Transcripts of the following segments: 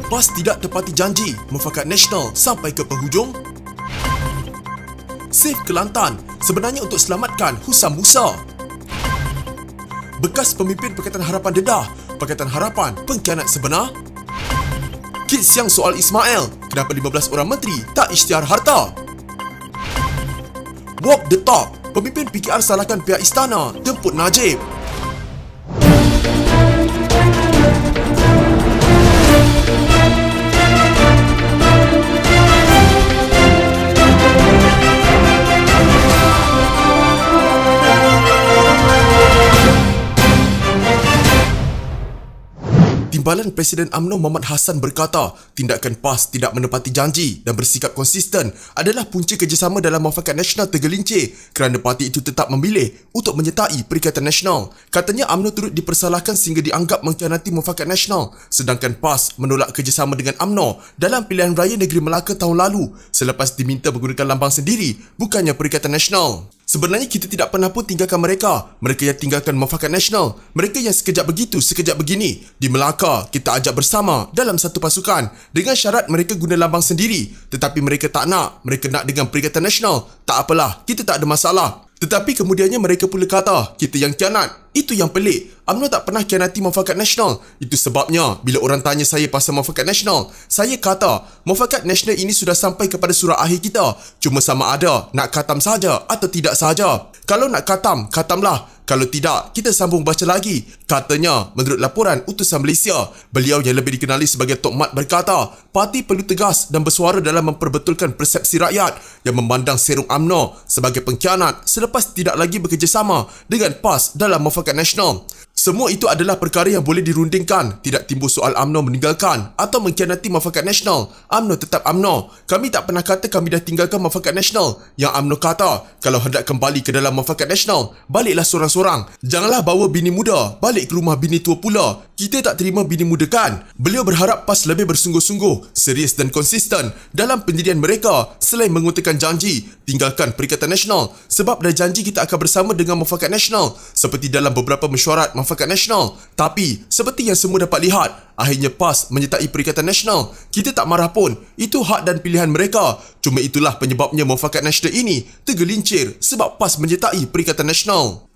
PAS tidak tepati janji Mufakat Nasional sampai ke penghujung. Save Kelantan sebenarnya untuk selamatkan Husam Musa. Bekas pemimpin Pakatan Harapan dedah, Pakatan Harapan pengkhianat sebenar. Kids yang soal Ismail, kenapa 15 orang menteri tak isytihar harta? Walk the talk, pemimpin PKR salahkan pihak istana jemput Najib. Timbalan Presiden UMNO Muhammad Hassan berkata, tindakan PAS tidak menepati janji dan bersikap konsisten adalah punca kerjasama dalam Mufakat Nasional tergelincir kerana parti itu tetap memilih untuk menyertai Perikatan Nasional. Katanya UMNO turut dipersalahkan sehingga dianggap mengkhianati Mufakat Nasional, sedangkan PAS menolak kerjasama dengan UMNO dalam pilihan raya negeri Melaka tahun lalu selepas diminta menggunakan lambang sendiri bukannya Perikatan Nasional. Sebenarnya kita tidak pernah pun tinggalkan mereka. Mereka yang tinggalkan Mufakat Nasional. Mereka yang sekejap begitu, sekejap begini. Di Melaka, kita ajak bersama dalam satu pasukan dengan syarat mereka guna lambang sendiri. Tetapi mereka tak nak. Mereka nak dengan Perikatan Nasional. Tak apalah, kita tak ada masalah. Tetapi kemudiannya mereka pula kata, kita yang khianat. Itu yang pelik. UMNO tak pernah khianati Mufakat Nasional. Itu sebabnya bila orang tanya saya pasal Mufakat Nasional, saya kata Mufakat Nasional ini sudah sampai kepada surah akhir kita. Cuma sama ada nak khatam saja atau tidak saja. Kalau nak khatam, khatamlah. Kalau tidak, kita sambung baca lagi. Katanya, menurut laporan utusan Malaysia, beliau yang lebih dikenali sebagai Tok Mat berkata, parti perlu tegas dan bersuara dalam memperbetulkan persepsi rakyat yang memandang serong UMNO sebagai pengkhianat selepas tidak lagi bekerjasama dengan PAS dalam Mufakat Nasional. Semua itu adalah perkara yang boleh dirundingkan. Tidak timbul soal UMNO meninggalkan atau mengkhianati Mufakat Nasional. UMNO tetap UMNO. Kami tak pernah kata kami dah tinggalkan Mufakat Nasional. Yang UMNO kata, kalau hendak kembali ke dalam Mufakat Nasional, baliklah sorang-sorang. Janganlah bawa bini muda balik ke rumah bini tua pula. Kita tak terima bini muda kan? Beliau berharap PAS lebih bersungguh-sungguh, serius dan konsisten dalam pendirian mereka selain mengutarakan janji tinggalkan Perikatan Nasional sebab dah janji kita akan bersama dengan Mufakat Nasional seperti dalam beberapa mesyuarat Mufakat Nasional. Tapi seperti yang semua dapat lihat, akhirnya PAS menyertai Perikatan Nasional. Kita tak marah pun. Itu hak dan pilihan mereka. Cuma itulah penyebabnya Mufakat Nasional ini tergelincir sebab PAS menyertai Perikatan Nasional.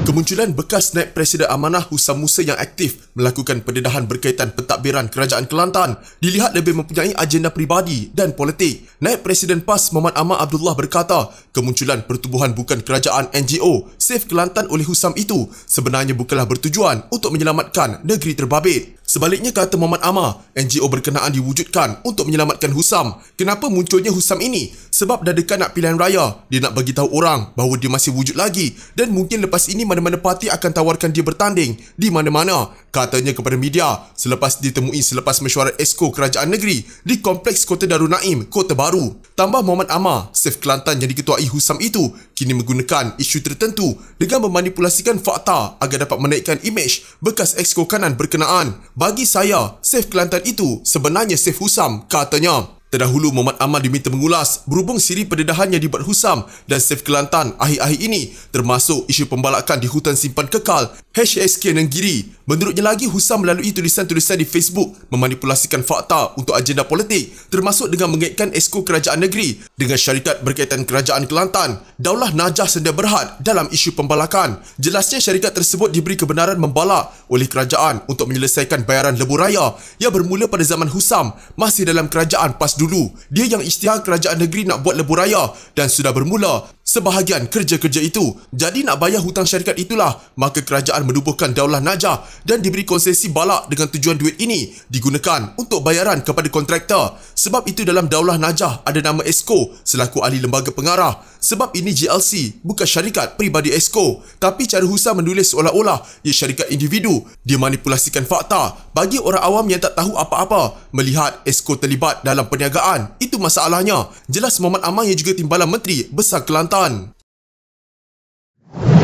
Kemunculan bekas Naib Presiden Amanah Husam Musa yang aktif melakukan pendedahan berkaitan pentadbiran Kerajaan Kelantan dilihat lebih mempunyai agenda peribadi dan politik. Naib Presiden PAS Muhammad Ahmad Abdullah berkata, kemunculan pertubuhan bukan kerajaan NGO Save Kelantan oleh Husam itu sebenarnya bukanlah bertujuan untuk menyelamatkan negeri terbabit. Sebaliknya, kata Muhammad Ahmad, NGO berkenaan diwujudkan untuk menyelamatkan Husam. Kenapa munculnya Husam ini? Sebab dah dekat nak pilihan raya. Dia nak bagi tahu orang bahawa dia masih wujud lagi dan mungkin lepas ini mana-mana parti akan tawarkan dia bertanding di mana-mana. Katanya kepada media selepas ditemui selepas mesyuarat Esko Kerajaan Negeri di Kompleks Kota Darul Naim, Kota Baru. Tambah Muhammad Ahmad, Save Kelantan yang diketuai Husam itu kini menggunakan isu tertentu dengan memanipulasikan fakta agar dapat menaikkan imej bekas Exco kanan berkenaan. Bagi saya, Save Kelantan itu sebenarnya Save Husam, katanya. Terdahulu Muhammad Ahmad diminta mengulas berhubung siri pendedahan yang dibuat Husam dan Save Kelantan akhir-akhir ini, termasuk isu pembalakan di hutan simpan kekal HSK Nenggiri. Menurutnya lagi, Husam melalui tulisan-tulisan di Facebook memanipulasikan fakta untuk agenda politik, termasuk dengan mengaitkan Esko Kerajaan Negeri dengan syarikat berkaitan Kerajaan Kelantan, Daulah Najah Sedia Berhad dalam isu pembalakan. Jelasnya syarikat tersebut diberi kebenaran membalak oleh kerajaan untuk menyelesaikan bayaran lebuh raya yang bermula pada zaman Husam masih dalam kerajaan PAS dulu. Dia yang isytihar kerajaan negeri nak buat lebuh raya dan sudah bermula sebahagian kerja-kerja itu. Jadi nak bayar hutang syarikat itulah, maka kerajaan menubuhkan Daulah Najah dan diberi konsesi balak dengan tujuan duit ini digunakan untuk bayaran kepada kontraktor. Sebab itu dalam Daulah Najah ada nama Esko selaku ahli lembaga pengarah. Sebab ini GLC bukan syarikat peribadi Esko. Tapi cara Husam menulis seolah-olah ia syarikat individu. Dia manipulasikan fakta bagi orang awam yang tak tahu apa-apa melihat Esko terlibat dalam perniagaan. Itu masalahnya. Jelas Muhammad Ahmad yang juga timbalan Menteri Besar Kelantan.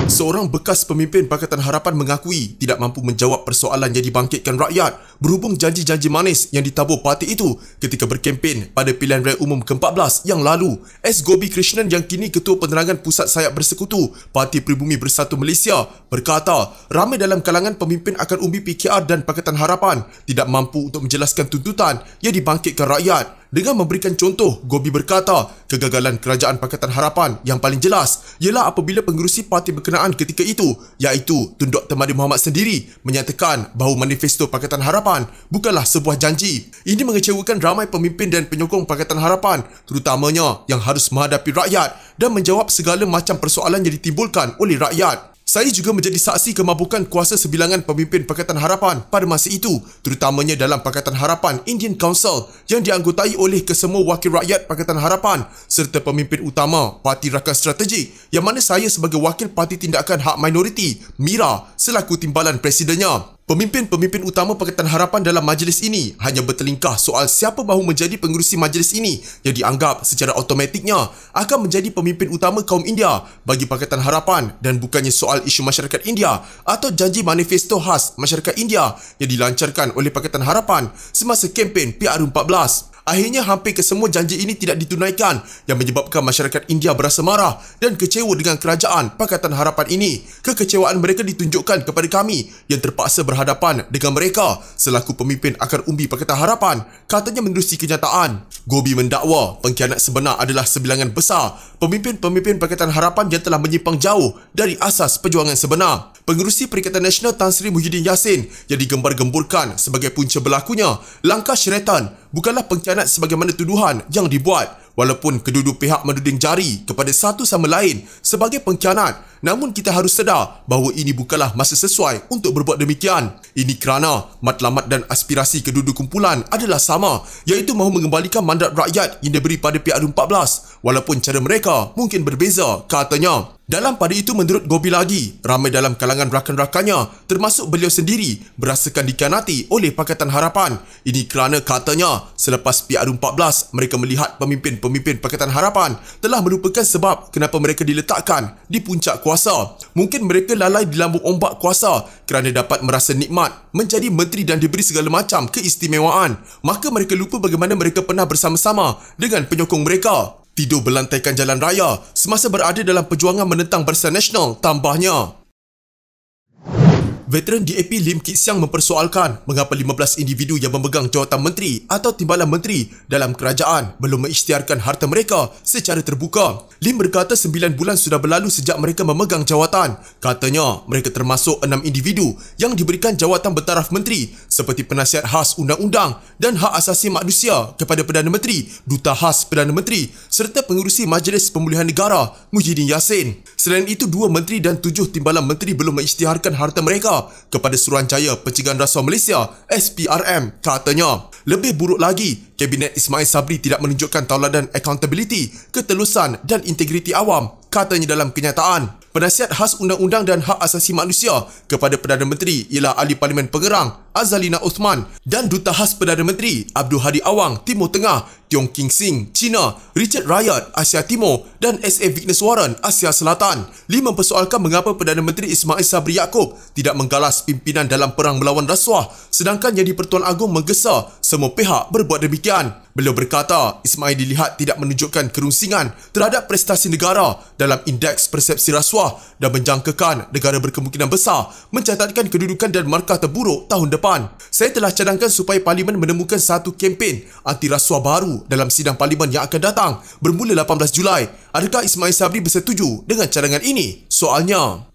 Seorang bekas pemimpin Pakatan Harapan mengakui tidak mampu menjawab persoalan yang dibangkitkan rakyat berhubung janji-janji manis yang ditabur parti itu ketika berkempen pada pilihan raya umum ke-14 yang lalu. S. Gobi Krishnan yang kini Ketua Penerangan Pusat Sayap Bersekutu Parti Pribumi Bersatu Malaysia berkata ramai dalam kalangan pemimpin akan umbi PKR dan Pakatan Harapan tidak mampu untuk menjelaskan tuntutan yang dibangkitkan rakyat. Dengan memberikan contoh, Gobi berkata kegagalan kerajaan Pakatan Harapan yang paling jelas ialah apabila pengerusi parti berkenaan ketika itu iaitu Tun Dr. Mahathir Mohamad sendiri menyatakan bahawa manifesto Pakatan Harapan bukanlah sebuah janji. Ini mengecewakan ramai pemimpin dan penyokong Pakatan Harapan terutamanya yang harus menghadapi rakyat dan menjawab segala macam persoalan yang ditimbulkan oleh rakyat. Saya juga menjadi saksi kemabukan kuasa sebilangan pemimpin Pakatan Harapan pada masa itu, terutamanya dalam Pakatan Harapan Indian Council yang dianggotai oleh kesemua wakil rakyat Pakatan Harapan serta pemimpin utama Parti Rakan Strategik yang mana saya sebagai wakil Parti Tindakan Hak Minoriti, MIRA, selaku timbalan presidennya. Pemimpin-pemimpin utama Pakatan Harapan dalam majlis ini hanya bertelingkah soal siapa mahu menjadi pengerusi majlis ini yang dianggap secara automatiknya akan menjadi pemimpin utama kaum India bagi Pakatan Harapan dan bukannya soal isu masyarakat India atau janji manifesto khas masyarakat India yang dilancarkan oleh Pakatan Harapan semasa kempen PR14. Akhirnya hampir kesemua janji ini tidak ditunaikan yang menyebabkan masyarakat India berasa marah dan kecewa dengan kerajaan Pakatan Harapan ini. Kekecewaan mereka ditunjukkan kepada kami yang terpaksa berhadapan dengan mereka selaku pemimpin akar umbi Pakatan Harapan, katanya menerusi kenyataan. Gobi mendakwa pengkhianat sebenar adalah sebilangan besar pemimpin-pemimpin Pakatan Harapan yang telah menyimpang jauh dari asas perjuangan sebenar. Pengerusi Perikatan Nasional Tan Sri Muhyiddin Yassin yang digembar-gemburkan sebagai punca berlakunya langkah syaitan bukanlah pengkhianat sebagaimana tuduhan yang dibuat. Walaupun kedua-dua pihak menuding jari kepada satu sama lain sebagai pengkhianat, namun kita harus sedar bahawa ini bukanlah masa sesuai untuk berbuat demikian. Ini kerana matlamat dan aspirasi kedua-dua kumpulan adalah sama, iaitu mahu mengembalikan mandat rakyat yang diberi pada PR14 walaupun cara mereka mungkin berbeza, katanya. Dalam pada itu menurut Gobi lagi, ramai dalam kalangan rakan-rakannya termasuk beliau sendiri berasakan dikhianati oleh Pakatan Harapan. Ini kerana katanya selepas PR14 mereka melihat pemimpin-pemimpin Pakatan Harapan telah merupakan sebab kenapa mereka diletakkan di puncak kuasa. Mungkin mereka lalai di lambung ombak kuasa kerana dapat merasa nikmat menjadi menteri dan diberi segala macam keistimewaan. Maka mereka lupa bagaimana mereka pernah bersama-sama dengan penyokong mereka. Tidur berlantaikan jalan raya semasa berada dalam perjuangan menentang Barisan Nasional, tambahnya. Veteran DAP Lim Kit Siang mempersoalkan mengapa 15 individu yang memegang jawatan menteri atau timbalan menteri dalam kerajaan belum mengisytiharkan harta mereka secara terbuka. Lim berkata 9 bulan sudah berlalu sejak mereka memegang jawatan. Katanya mereka termasuk 6 individu yang diberikan jawatan bertaraf menteri seperti penasihat khas undang-undang dan hak asasi manusia kepada Perdana Menteri, duta khas Perdana Menteri serta pengerusi Majlis Pemulihan Negara Muhyiddin Yassin. Selain itu, 2 menteri dan 7 timbalan menteri belum mengisytiharkan harta mereka kepada Suruhanjaya Pencegahan Rasuah Malaysia SPRM, katanya. Lebih buruk lagi, Kabinet Ismail Sabri tidak menunjukkan tauladan accountability, ketelusan dan integriti awam, katanya dalam kenyataan. Penasihat khas undang-undang dan hak asasi manusia kepada Perdana Menteri ialah Ahli Parlimen Pengerang Azalina Uthman dan Duta Khas Perdana Menteri Abdul Hadi Awang Timur Tengah, Tiong King Sing China, Richard Ryat Asia Timur dan S.A. Vigneswaran Asia Selatan. Lim mempersoalkan mengapa Perdana Menteri Ismail Sabri Yaakob tidak menggalas pimpinan dalam perang melawan rasuah sedangkan Yang di-Pertuan Agong menggesa semua pihak berbuat demikian. Beliau berkata Ismail dilihat tidak menunjukkan kerungsingan terhadap prestasi negara dalam indeks persepsi rasuah dan menjangkakan negara berkemungkinan besar mencatatkan kedudukan dan markah terburuk tahun depan. Saya telah cadangkan supaya Parlimen menemukan satu kempen anti rasuah baru dalam sidang Parlimen yang akan datang bermula 18 Julai. Adakah Ismail Sabri bersetuju dengan cadangan ini? Soalnya.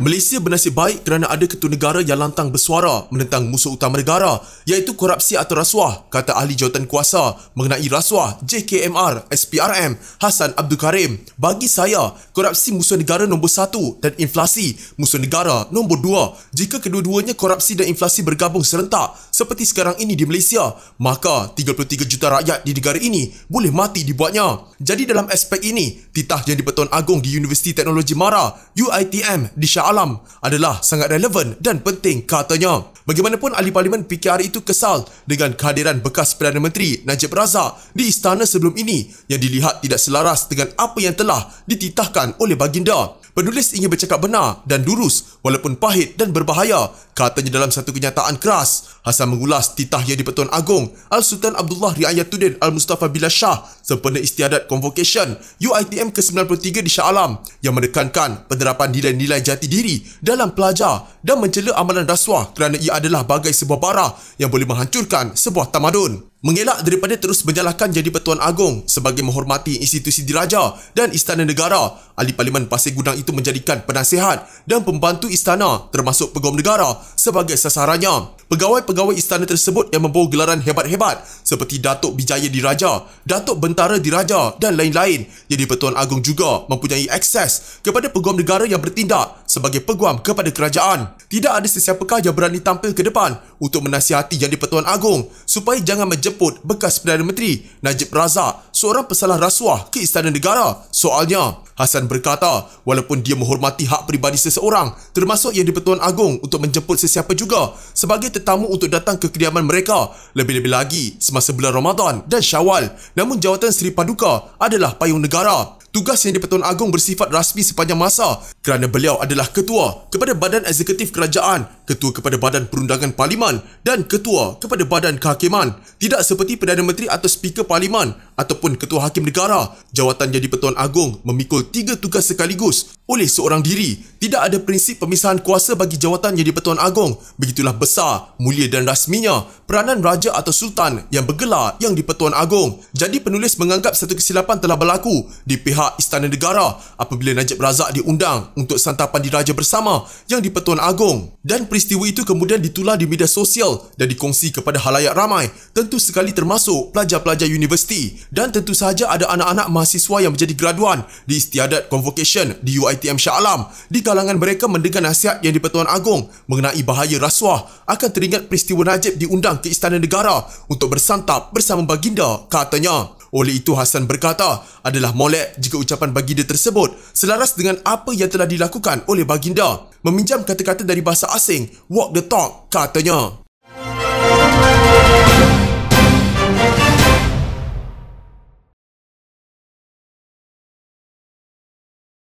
Malaysia bernasib baik kerana ada ketua negara yang lantang bersuara menentang musuh utama negara iaitu korupsi atau rasuah, kata ahli jawatan kuasa mengenai rasuah JKMR SPRM Hassan Abdul Karim. Bagi saya, korupsi musuh negara nombor 1 dan inflasi musuh negara nombor 2. Jika kedua-duanya korupsi dan inflasi bergabung serentak seperti sekarang ini di Malaysia, maka 33 juta rakyat di negara ini boleh mati dibuatnya. Jadi dalam aspek ini, titah Yang di-Pertuan Agong di Universiti Teknologi MARA UiTM di Shah Alam adalah sangat relevan dan penting, katanya. Bagaimanapun, ahli Parlimen PKR itu kesal dengan kehadiran bekas Perdana Menteri Najib Razak di istana sebelum ini yang dilihat tidak selaras dengan apa yang telah dititahkan oleh baginda. Penulis ingin bercakap benar dan lurus walaupun pahit dan berbahaya, katanya dalam satu kenyataan keras. Hasan mengulas titah Yang di-Pertuan Agong Al-Sultan Abdullah Riayatuddin Al-Mustafa Billah Shah sempena istiadat Convocation UiTM ke-93 di Shah Alam yang menekankan penerapan nilai-nilai jati diri dalam pelajar dan mencela amalan rasuah kerana ia adalah bagai sebuah bara yang boleh menghancurkan sebuah tamadun. Mengelak daripada terus menyalahkan Yang di-Pertuan Agong sebagai menghormati institusi diraja dan istana negara, Ahli Parlimen Pasir Gudang itu menjadikan penasihat dan pembantu istana termasuk Peguam Negara sebagai sasarannya. Pegawai-pegawai istana tersebut yang membawa gelaran hebat-hebat seperti Datuk Bijaya Diraja, Datuk Bentara Diraja dan lain-lain. Yang di-Pertuan Agong juga mempunyai akses kepada Peguam Negara yang bertindak sebagai peguam kepada kerajaan. Tidak ada sesiapakah yang berani tampil ke depan untuk menasihati Yang di-Pertuan Agong supaya jangan menjemput bekas Perdana Menteri Najib Razak, seorang pesalah rasuah, ke Istana Negara. Soalnya, Hasan berkata walaupun dia menghormati hak peribadi seseorang termasuk Yang di-Pertuan Agong untuk menjemput sesiapa juga sebagai tetamu untuk datang ke kediaman mereka, lebih-lebih lagi semasa bulan Ramadan dan Syawal, namun jawatan Seri Paduka adalah payung negara. Tugas Yang di-Pertuan Agong bersifat rasmi sepanjang masa kerana beliau adalah ketua kepada Badan Eksekutif Kerajaan, ketua kepada Badan Perundangan Parlimen dan ketua kepada Badan Kehakiman. Tidak seperti Perdana Menteri atau Speaker Parlimen ataupun Ketua Hakim Negara. Jawatan Yang di-Pertuan Agong memikul 3 tugas sekaligus oleh seorang diri. Tidak ada prinsip pemisahan kuasa bagi jawatan Yang di-Pertuan Agong. Begitulah besar, mulia dan rasminya peranan Raja atau Sultan yang bergelar Yang di-Pertuan Agong. Jadi penulis menganggap satu kesilapan telah berlaku di pihak Istana Negara apabila Najib Razak diundang untuk santapan diraja bersama Yang di-Pertuan Agong. Dan peristiwa itu kemudian ditular di media sosial dan dikongsi kepada halayak ramai, tentu sekali termasuk pelajar-pelajar universiti. Dan tentu sahaja ada anak-anak mahasiswa yang menjadi graduan di istiadat Convocation di UiTM Shah Alam. Di kalangan mereka mendengar nasihat Yang di-Pertuan Agong mengenai bahaya rasuah, akan teringat peristiwa Najib diundang ke Istana Negara untuk bersantap bersama baginda, katanya. Oleh itu, Hasan berkata adalah molek jika ucapan baginda tersebut selaras dengan apa yang telah dilakukan oleh baginda. Meminjam kata-kata dari bahasa asing, walk the talk, katanya.